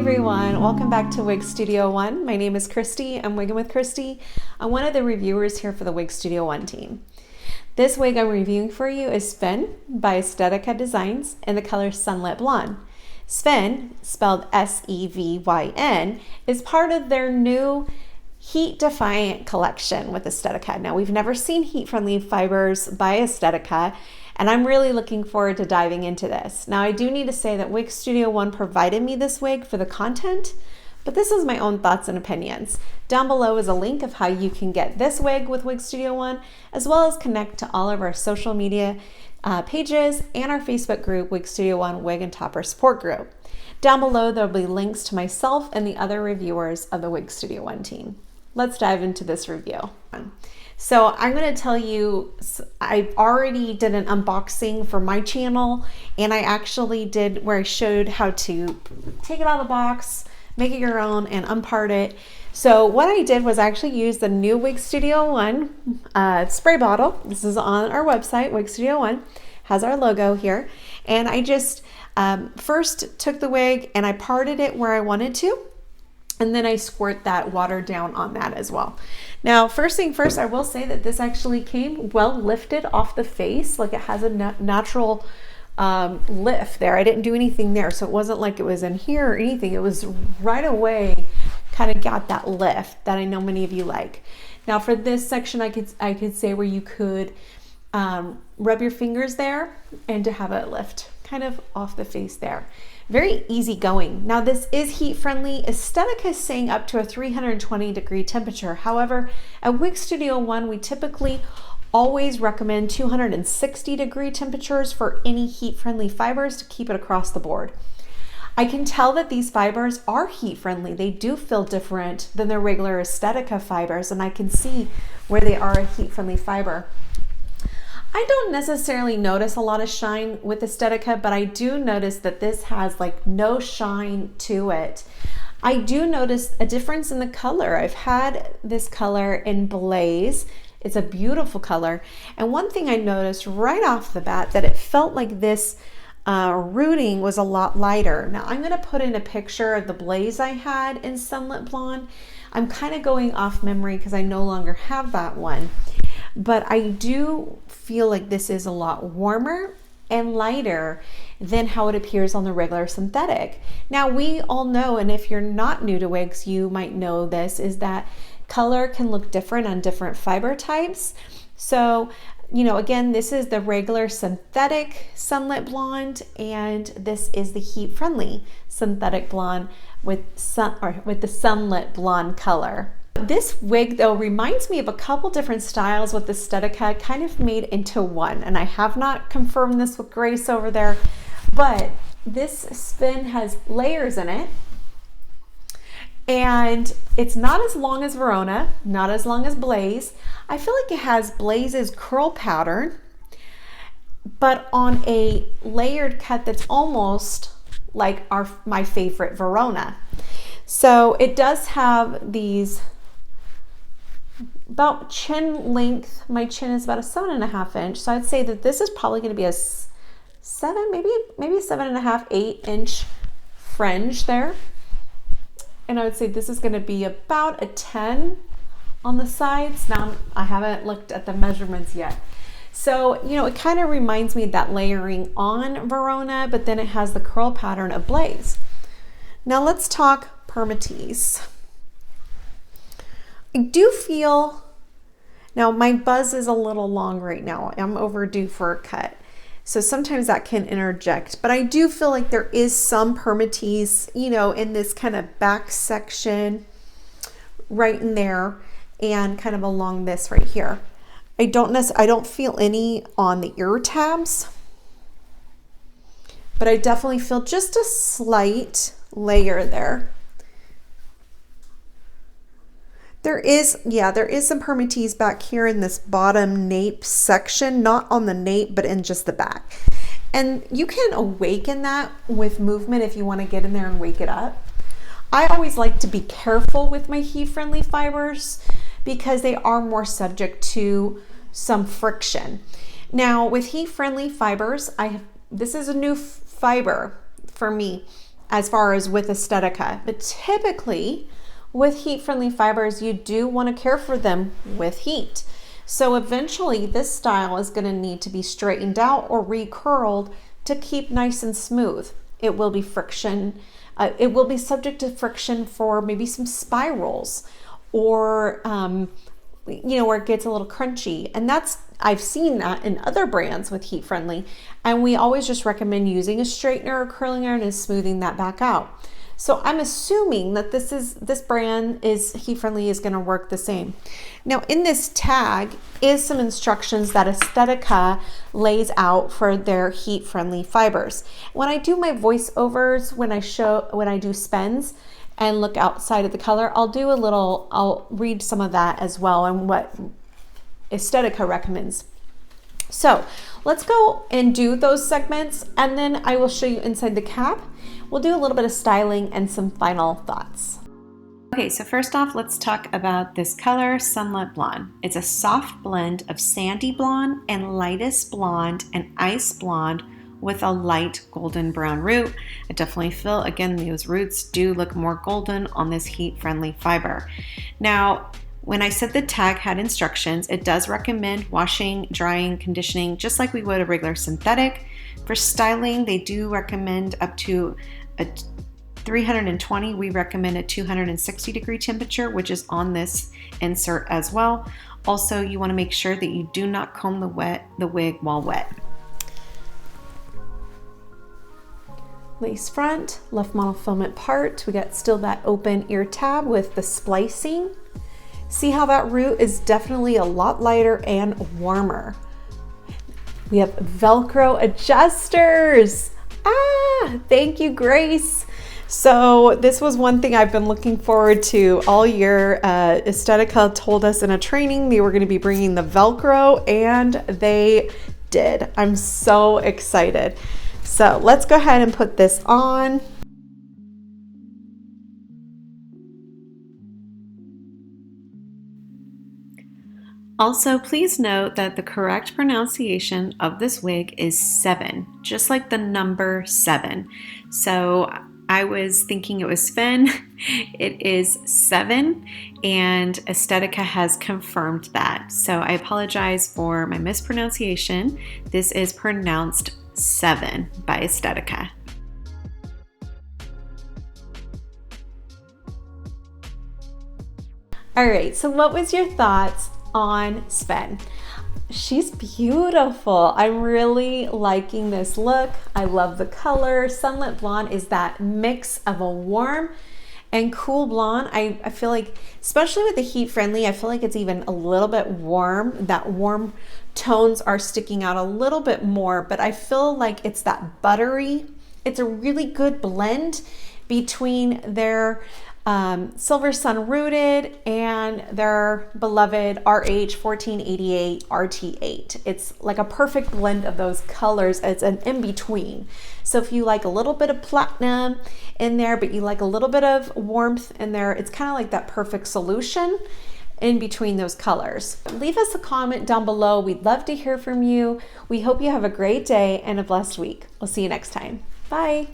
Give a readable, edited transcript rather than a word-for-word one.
everyone, welcome back to Wig Studio One. My name is Christy. I'm wigging with Christy. I'm one of the reviewers here for the Wig Studio One team. This wig I'm reviewing for you is SEVYN by Estetica Designs in the color Sunlit Blonde. SEVYN, spelled S-E-V-Y-N, is part of their new Heat Defiant collection with Estetica. Now, we've never seen heat-friendly fibers by Estetica, and I'm really looking forward to diving into this. Now, I do need to say that Wig Studio One provided me this wig for the content, but this is my own thoughts and opinions. Down below is a link of how you can get this wig with Wig Studio One, as well as connect to all of our social media pages and our Facebook group, Wig Studio One Wig and Topper Support Group. Down below, there'll be links to myself and the other reviewers of the Wig Studio One team. Let's dive into this review. So I'm going to tell you, I already did an unboxing for my channel, and I actually did where I showed how to take it out of the box, make it your own, and unpart it. So what I did was actually use the new Wig Studio One spray bottle. This is on our website, Wig Studio One, has our logo here. And I just first took the wig and I parted it where I wanted to. And then I squirt that water down on that as well. Now, first thing first, I will say that this actually came well lifted off the face. Like it has a natural lift there. I didn't do anything there. So it wasn't like it was in here or anything. It was right away kind of got that lift that I know many of you like. Now for this section, I could say where you could rub your fingers there and to have it lift kind of off the face there. Very easy going. Now this is heat friendly. Estetica is saying up to a 320-degree temperature. However, at Wig Studio One, we typically always recommend 260-degree temperatures for any heat friendly fibers to keep it across the board. I can tell that these fibers are heat friendly. They do feel different than their regular Estetica fibers, and I can see where they are a heat friendly fiber. I don't necessarily notice a lot of shine with Estetica, but I do notice that this has like no shine to it. I do notice a difference in the color. I've had this color in Blaze. It's a beautiful color. And one thing I noticed right off the bat that it felt like this rooting was a lot lighter. Now I'm gonna put in a picture of the Blaze I had in Sunlit Blonde. I'm kind of going off memory because I no longer have that one. But I do feel like this is a lot warmer and lighter than how it appears on the regular synthetic. Now we all know, and if you're not new to wigs, you might know this, is that color can look different on different fiber types. So, you know, again, this is the regular synthetic Sunlit Blonde, and this is the heat-friendly synthetic blonde with the Sunlit Blonde color. This wig though reminds me of a couple different styles with Estetica kind of made into one, and I have not confirmed this with Grace over there, but this SEVYN has layers in it, and it's not as long as Verona, not as long as Blaze. I feel like it has Blaze's curl pattern, but on a layered cut that's almost like my favorite Verona. So it does have these about chin length. My chin is about a 7.5 inch. So I'd say that this is probably going to be a 7, maybe 7.5, 8 inch fringe there. And I would say this is going to be about a 10 on the sides. Now I haven't looked at the measurements yet. So, you know, it kind of reminds me of that layering on Verona, but then it has the curl pattern of Blaze. Now let's talk permatease. I do feel, now my buzz is a little long right now. I'm overdue for a cut. So sometimes that can interject, but I do feel like there is some permatease, you know, in this kind of back section right in there and kind of along this right here. I don't feel any on the ear tabs, but I definitely feel just a slight layer there. There is some permatease back here in this bottom nape section, not on the nape, but in just the back. And you can awaken that with movement if you want to get in there and wake it up. I always like to be careful with my heat-friendly fibers because they are more subject to some friction. Now with heat-friendly fibers, this is a new fiber for me. as far as with Estetica, but typically with heat-friendly fibers, you do want to care for them with heat. So eventually this style is going to need to be straightened out or recurled to keep nice and smooth. It will be friction. It will be subject to friction for maybe some spirals or, you know, where it gets a little crunchy. And I've seen that in other brands with heat friendly. And we always just recommend using a straightener or curling iron and smoothing that back out. So I'm assuming that this brand is heat friendly is going to work the same. Now in this tag is some instructions that Estetica lays out for their heat friendly fibers. When I do my voiceovers, when I do spends and look outside of the color, I'll read some of that as well and what Estetica recommends. So let's go and do those segments, and then I will show you inside the cap. We'll do a little bit of styling and some final thoughts. Okay, so first off, let's talk about this color, Sunlit Blonde. It's a soft blend of sandy blonde and lightest blonde and ice blonde with a light golden brown root. I definitely feel, again, those roots do look more golden on this heat-friendly fiber. Now, when I said the tag had instructions, it does recommend washing, drying, conditioning, just like we would a regular synthetic. For styling, they do recommend up to a 320. We recommend a 260 degree temperature, which is on this insert as well. Also, you want to make sure that you do not comb the wig while wet. Lace front, left monofilament part. We got still that open ear tab with the splicing. See how that root is definitely a lot lighter and warmer. We have Velcro adjusters. Thank you, Grace. So this was one thing I've been looking forward to all year. Estetica told us in a training they were going to be bringing the Velcro, and they did. I'm so excited. So let's go ahead and put this on. Also, please note that the correct pronunciation of this wig is 7, just like the number 7. So I was thinking it was SEVYN. It is 7, and Estetica has confirmed that. So I apologize for my mispronunciation. This is pronounced 7 by Estetica. All right, so what was your thoughts on SEVYN? She's beautiful. I'm really liking this look. I love the color. Sunlit Blonde is that mix of a warm and cool blonde. I feel like, especially with the heat friendly, I feel like it's even a little bit warm. That warm tones are sticking out a little bit more, but I feel like it's that buttery. It's a really good blend between their Silver Sun Rooted and their beloved RH 1488 RT8. It's like a perfect blend of those colors. It's an in-between. So if you like a little bit of platinum in there, but you like a little bit of warmth in there, it's kind of like that perfect solution in between those colors. Leave us a comment down below. We'd love to hear from you. We hope you have a great day and a blessed week. We'll see you next time. Bye.